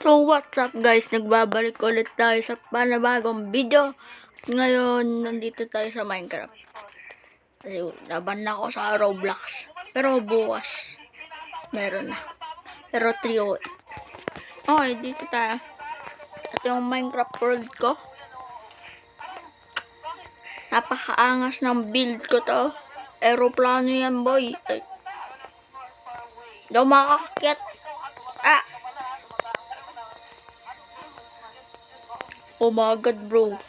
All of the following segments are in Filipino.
So what's up guys, nagbabalik ulit tayo sa panibagong video. Ngayon, nandito tayo sa Minecraft. Kasi laban na ako sa Roblox. Pero bukas, meron na. Pero 308. Okay, dito tayo. Ito yung Minecraft world ko. Napakaangas ng build ko to. Aeroplano yan boy. Ay. Daw makakakyat. Ah! Oh my god bro.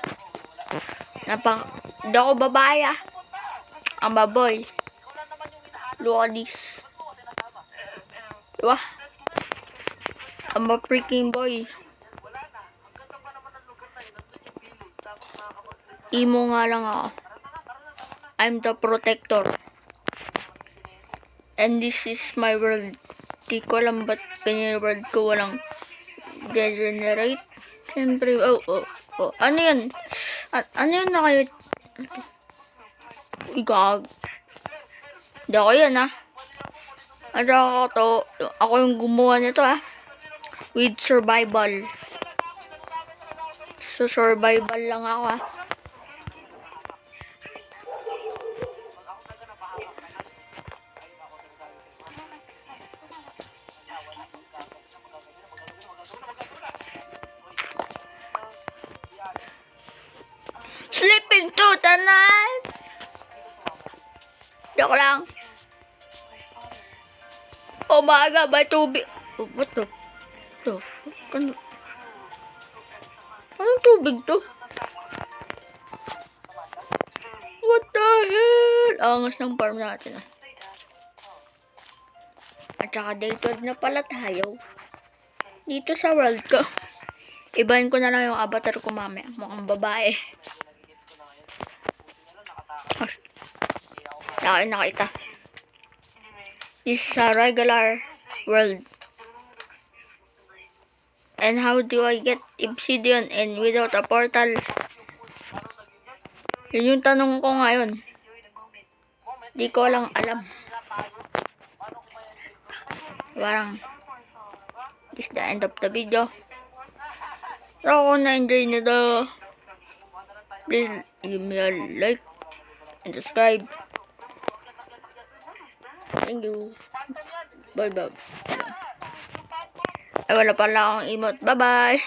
Di ako babae ah. Ang baboy. Look at this. Diba? I'm a freaking boy. Imo nga lang ako. I'm the protector. And this is my world. Di ko alam ba't ganyan world ko walang degenerate. Siyempre, oh. Ano yan? Ano yan na kayo? Igag. Di ako yan ah. Ano ako to? Ako yung gumawa nito ah. With survival. So survival lang ako ah. Sleeping to tonight. Joke lang. Umaga ba tubig? Oh, what the? Anong tubig to? What the hell? Angas ng farm natin ah. At saka day 12 na pala tayo. Dito sa world ko. Ibahin ko na lang yung avatar ko mamaya. Mukhang babae. Nakita. This is a regular world. And how do I get obsidian and without a portal? Yun yung tanong ko ngayon. Di ko lang alam. Parang this is the end of the video. So kung na-enjoy nyo to, please give me a like and subscribe. Thank you. Bye bye. Ay, wala pala akong emote. Bye bye.